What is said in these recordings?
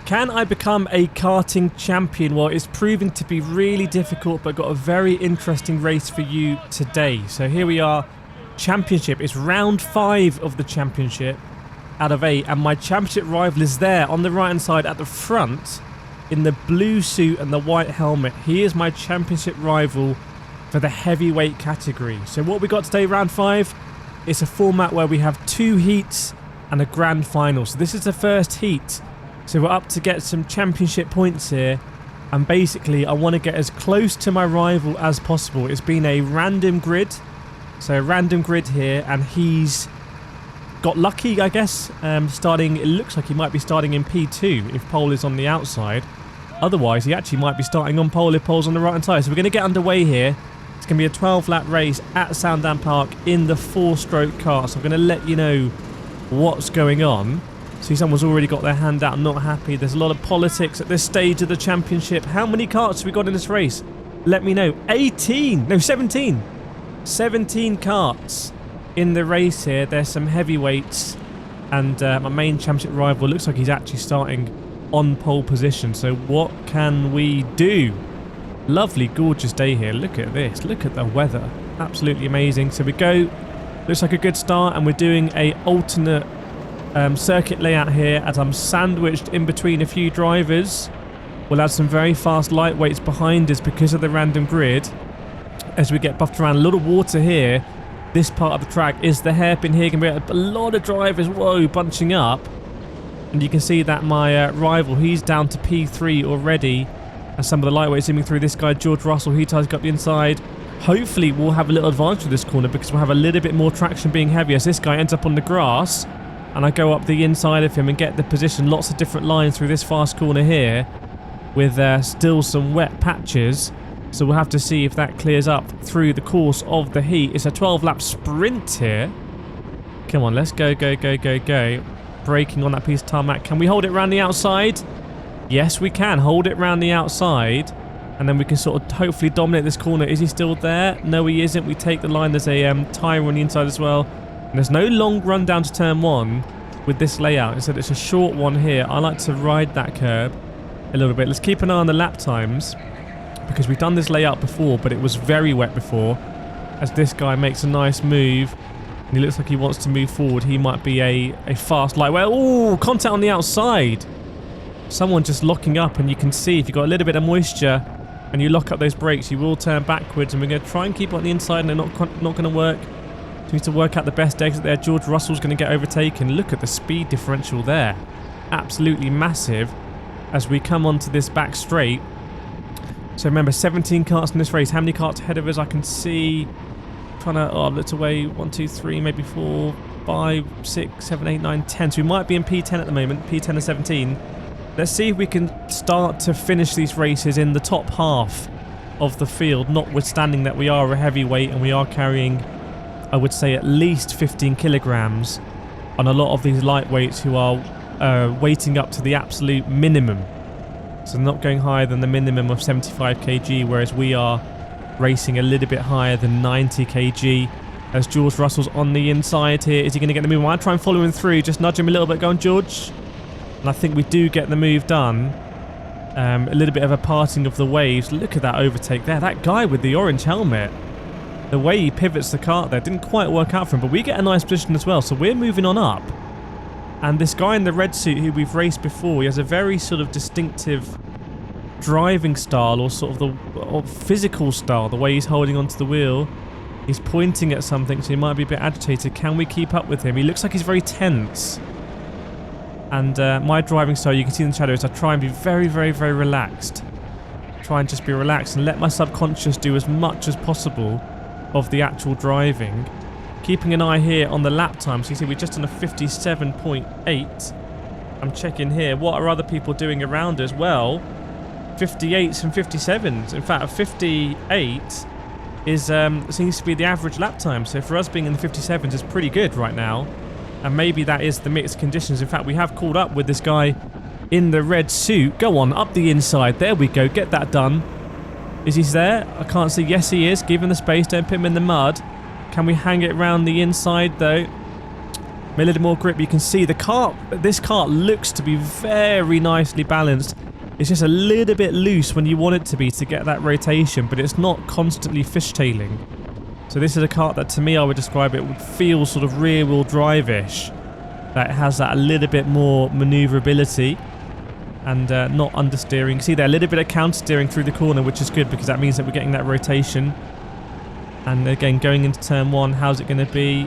Can I become a karting champion? Well, it's proving to be really difficult, but got a very interesting race for you today. So here we are, championship. It's round 5 of the championship out of 8, and my championship rival is there on the right hand side at the front in the blue suit and the white helmet. He is my championship rival for the heavyweight category. So what we got today, round 5, it's a format where we have 2 heats and a grand final. So this is the first heat. So we're up to get some championship points here, and basically I want to get as close to my rival as possible. It's been a random grid, so a random grid here, and he's got lucky, I guess, starting, it looks like he might be starting in P2 if pole is on the outside. Otherwise he actually might be starting on pole if pole's on the right hand side. So we're going to get underway here. It's going to be a 12 lap race at Sandown Park in the 4-stroke car, so I'm going to let you know what's going on. See, someone's already got their hand out, not happy. There's a lot of politics at this stage of the championship. How many karts have we got in this race? Let me know. 18! No, 17! 17 karts in the race here. There's some heavyweights, and my main championship rival looks like he's actually starting on pole position. So what can we do? Lovely, gorgeous day here. Look at this. Look at the weather. Absolutely amazing. So we go. Looks like a good start, and we're doing a alternate circuit layout here as I'm sandwiched in between a few drivers. We'll have some very fast lightweights behind us because of the random grid as we get buffed around. A lot of water here. This part of the track is the hairpin here. Can be a lot of drivers, whoa, bunching up. And you can see that my rival, he's down to P3 already as some of the lightweights zooming through. This guy, George Russell, he ties up the inside. Hopefully we'll have a little advantage with this corner because we'll have a little bit more traction being heavy as this guy ends up on the grass. And I go up the inside of him and get the position. Lots of different lines through this fast corner here with still some wet patches. So we'll have to see if that clears up through the course of the heat. It's a 12-lap sprint here. Come on, let's go, go, go, go, go. Braking on that piece of tarmac. Can we hold it around the outside? Yes, we can. Hold it around the outside. And then we can sort of hopefully dominate this corner. Is he still there? No, he isn't. We take the line. There's a tyre on the inside as well. And there's no long run down to turn 1 with this layout. Instead, it's a short one here. I like to ride that curb a little bit. Let's keep an eye on the lap times because we've done this layout before, but it was very wet before. As this guy makes a nice move, and he looks like he wants to move forward. He might be a fast lightweight. Oh, contact on the outside. Someone just locking up, and you can see if you've got a little bit of moisture and you lock up those brakes, you will turn backwards, and we're going to try and keep it on the inside, and they're not going to work. So we need to work out the best exit there. George Russell's going to get overtaken. Look at the speed differential there. Absolutely massive as we come onto this back straight. So remember, 17 karts in this race. How many karts ahead of us? I can see, trying to, oh, looked away, 1, 2, 3, maybe 4, 5, 6, 7, 8, 9, 10. So we might be in P10 at the moment, P10 and 17. Let's see if we can start to finish these races in the top half of the field, notwithstanding that we are a heavyweight and we are carrying, I would say, at least 15 kilograms on a lot of these lightweights who are weighting up to the absolute minimum. So not going higher than the minimum of 75 kg, whereas we are racing a little bit higher than 90 kg. As George Russell's on the inside here, is he going to get the move? I'll try and follow him through, just nudge him a little bit. Go on, George. And I think we do get the move done. A little bit of a parting of the waves. Look at that overtake there. That guy with the orange helmet, the way he pivots the kart there didn't quite work out for him, but we get a nice position as well. So we're moving on up. And this guy in the red suit who we've raced before, he has a very sort of distinctive driving style, or sort of physical style, the way he's holding onto the wheel. He's pointing at something, so he might be a bit agitated. Can we keep up with him? He looks like he's very tense. And my driving style, you can see in the shadows, I try and be very, very, very relaxed. Try and just be relaxed and let my subconscious do as much as possible of the actual driving. Keeping an eye here on the lap time. So you see we're just on a 57.8. I'm checking here. What are other people doing around us? Well, 58s and 57s. In fact, a 58 is seems to be the average lap time. So for us being in the 57s is pretty good right now. And maybe that is the mixed conditions. In fact, we have caught up with this guy in the red suit. Go on, up the inside. There we go. Get that done. Is he there? I can't see. Yes, he is. Give him the space. Don't put him in the mud. Can we hang it around the inside, though? A little more grip. You can see the kart. This kart looks to be very nicely balanced. It's just a little bit loose when you want it to be to get that rotation, but it's not constantly fishtailing. So this is a kart that, to me, I would describe it would feel sort of rear-wheel drive-ish. That has that a little bit more manoeuvrability and not understeering. See there, a little bit of counter-steering through the corner, which is good because that means that we're getting that rotation. And again, going into turn 1, how's it going to be?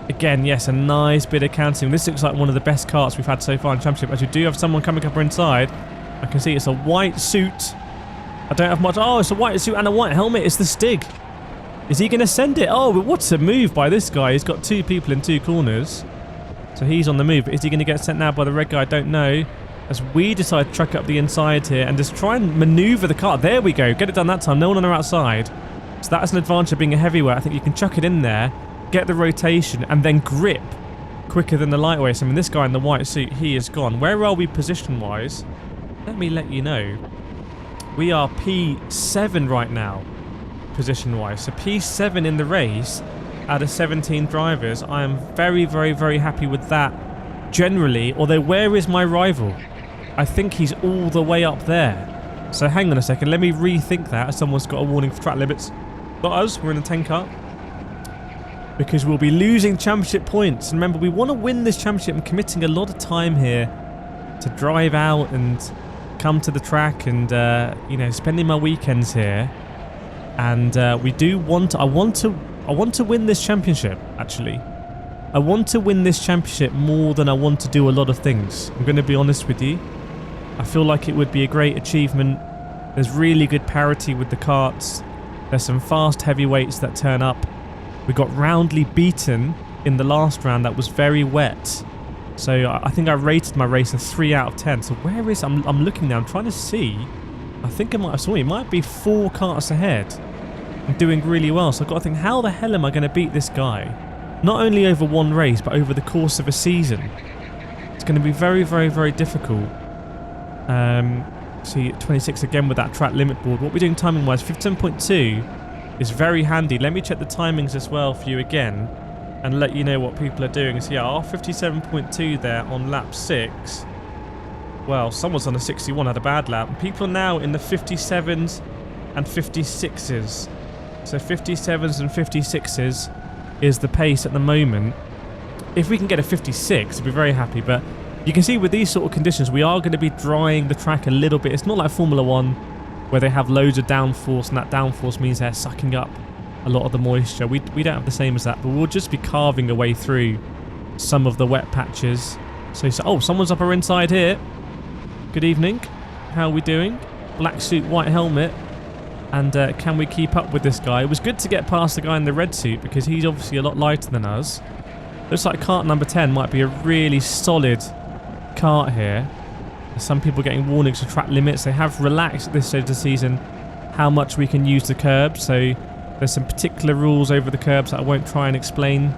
Again, yes, a nice bit of counting. This looks like one of the best karts we've had so far in Championship. As we do have someone coming up inside. I can see it's a white suit. I don't have much. Oh, it's a white suit and a white helmet. It's the Stig. Is he going to send it? Oh, but what's a move by this guy? He's got 2 people in 2 corners. So he's on the move. But is he going to get sent now by the red guy? I don't know. As we decide to truck up the inside here and just try and maneuver the car. There we go. Get it done that time. No one on our outside. So that's an advantage of being a heavyweight. I think you can chuck it in there, get the rotation, and then grip quicker than the lightweights. I mean, this guy in the white suit, he is gone. Where are we position-wise? Let me let you know. We are P7 right now, position-wise. So P7 in the race out of 17 drivers. I am very, very, very happy with that generally. Although, where is my rival? I think he's all the way up there. So hang on a second. Let me rethink that. Someone's got a warning for track limits. Not us. We're in the 10 car. Because we'll be losing championship points. And remember, we want to win this championship. I'm committing a lot of time here to drive out and come to the track and, you know, spending my weekends here. And we do want to, I want to win this championship, actually. I want to win this championship more than I want to do a lot of things. I'm going to be honest with you. I feel like it would be a great achievement. There's really good parity with the karts. There's some fast heavyweights that turn up. We got roundly beaten in the last round. That was very wet. So I think I rated my race a 3 out of 10. So where is... I'm looking now. I'm trying to see. I think I might have saw it. It might be 4 karts ahead. I'm doing really well. So I've got to think, how the hell am I going to beat this guy? Not only over one race, but over the course of a season. It's going to be very, very, very difficult. See, 26 again with that track limit board. What we're doing timing-wise, 57.2 is very handy. Let me check the timings as well for you again and let you know what people are doing. So yeah, our 57.2 there on lap 6. Well, someone's on a 61, had a bad lap. People are now in the 57s and 56s. So 57s and 56s is the pace at the moment. If we can get a 56, I'd be very happy. But you can see with these sort of conditions, we are going to be drying the track a little bit. It's not like Formula 1 where they have loads of downforce, and that downforce means they're sucking up a lot of the moisture. We don't have the same as that, but we'll just be carving away through some of the wet patches. So oh, someone's up our inside here. Good evening. How are we doing? Black suit, white helmet. And can we keep up with this guy? It was good to get past the guy in the red suit because he's obviously a lot lighter than us. Looks like kart number 10 might be a really solid kart here. There's some people getting warnings for track limits. They have relaxed at this stage of the season how much we can use the curbs. So there's some particular rules over the curbs that I won't try and explain.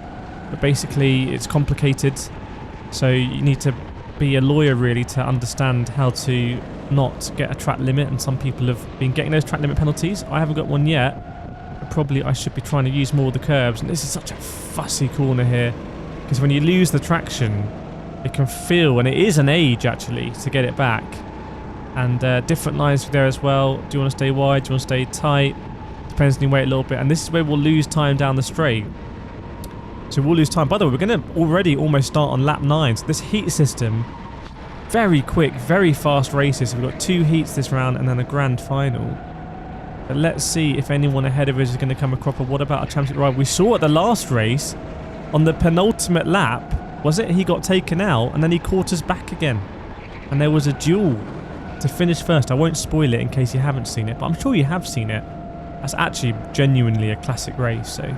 But basically it's complicated. So you need to be a lawyer really to understand how to not get a track limit, and some people have been getting those track limit penalties. I haven't got one yet, but probably I should be trying to use more of the curbs. And this is such a fussy corner here because when you lose the traction it can feel, and it is an age actually to get it back. And different lines there as well. Do you want to stay wide? Do you want to stay tight? Depends on your weight a little bit. And this is where we'll lose time down the straight. So we'll lose time. By the way, we're going to already almost start on lap 9. So this heat system, very quick, very fast races. So we've got 2 heats this round and then a grand final. But let's see if anyone ahead of us is going to come a cropper. What about a championship ride? We saw at the last race, on the penultimate lap, was it? He got taken out and then he caught us back again. And there was a duel to finish first. I won't spoil it in case you haven't seen it, but I'm sure you have seen it. That's actually genuinely a classic race. So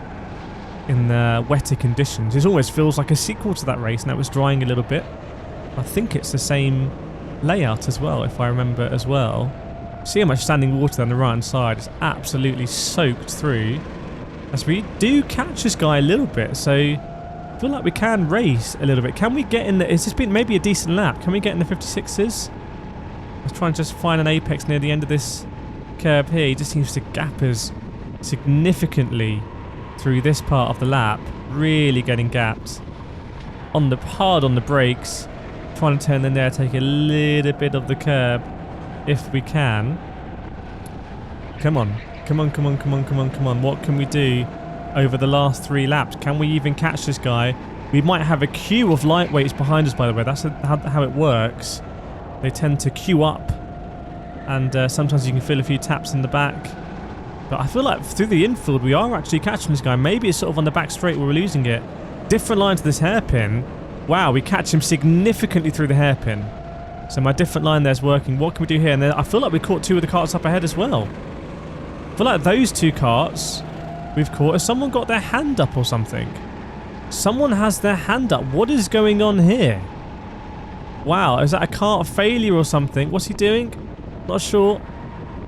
in the wetter conditions, it almost feels like a sequel to that race, and that was drying a little bit. I think it's the same layout as well, if I remember as well. See how much standing water on the right hand side. It's absolutely soaked through. As we do catch this guy a little bit, so I feel like we can race a little bit. Can we get in the... Has this been maybe a decent lap? Can we get in the 56s? Let's try and just find an apex near the end of this curb here. He just seems to gap us significantly through this part of the lap. Really getting gapped. hard on the brakes. Trying to turn in there, take a little bit of the curb if we can. Come on. Come on, come on, come on, come on, come on. What can we do over the last 3 laps? Can we even catch this guy? We might have a queue of lightweights behind us, by the way. That's how it works. They tend to queue up. And sometimes you can feel a few taps in the back. But I feel like through the infield, we are actually catching this guy. Maybe it's sort of on the back straight where we're losing it. Different line to this hairpin. Wow, we catch him significantly through the hairpin. So my different line there's working. What can we do here? And then I feel like we caught 2 of the carts up ahead as well. I feel like those 2 carts we've caught. Has someone got their hand up or something? Someone has their hand up. What is going on here? Wow, is that a cart failure or something? What's he doing? Not sure.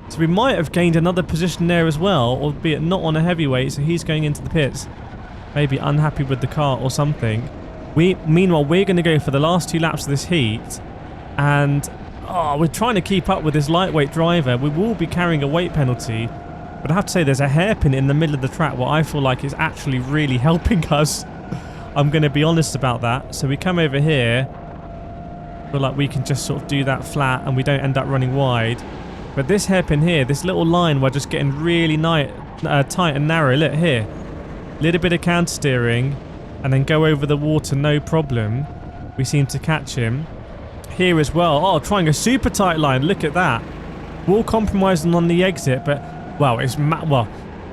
So we might have gained another position there as well, albeit not on a heavyweight, so he's going into the pits. Maybe unhappy with the cart or something. Meanwhile, we're going to go for the last 2 laps of this heat, and we're trying to keep up with this lightweight driver. We will be carrying a weight penalty, but I have to say there's a hairpin in the middle of the track what I feel like is actually really helping us. I'm going to be honest about that. So we come over here, feel like we can just sort of do that flat and we don't end up running wide. But this hairpin here, this little line, we're just getting really tight and narrow. Look here, little bit of counter steering, and then go over the water, no problem. We seem to catch him here as well. Oh, trying a super tight line. Look at that. We'll compromise on the exit, but well,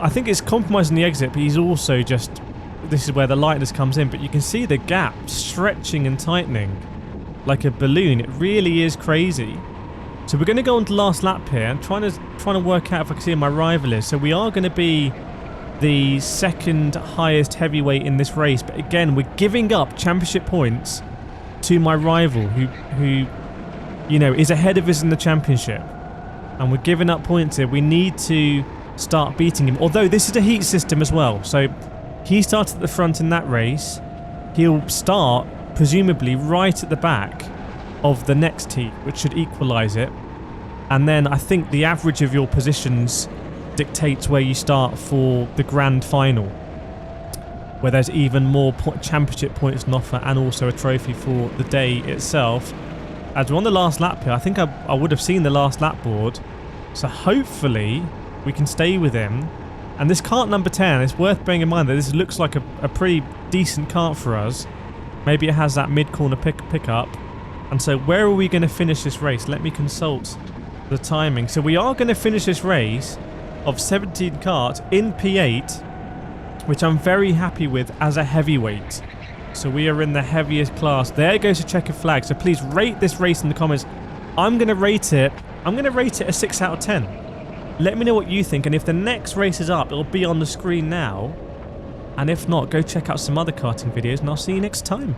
I think it's compromising the exit, but he's also just. This is where the lightness comes in, but you can see the gap stretching and tightening like a balloon. It really is crazy. So we're going to go on to last lap here. I'm trying to work out if I can see who my rival is. So we are going to be the 2nd highest heavyweight in this race, but again, we're giving up championship points to my rival, who you know is ahead of us in the championship, and we're giving up points here. We need to start beating him. Although this is a heat system as well, so. He started at the front in that race. He'll start, presumably, right at the back of the next heat, which should equalise it. And then I think the average of your positions dictates where you start for the grand final, where there's even more championship points on offer and also a trophy for the day itself. As we're on the last lap here, I think I would have seen the last lap board. So hopefully we can stay with him. And this cart number 10, it's worth bearing in mind that this looks like a pretty decent cart for us. Maybe it has that mid-corner pickup. And so where are we going to finish this race? Let me consult the timing. So we are going to finish this race of 17 carts in P8, which I'm very happy with as a heavyweight. So we are in the heaviest class. There goes a checkered flag. So please rate this race in the comments. I'm going to rate it a 6 out of 10. Let me know what you think, and if the next race is up, it'll be on the screen now. And if not, go check out some other karting videos, and I'll see you next time.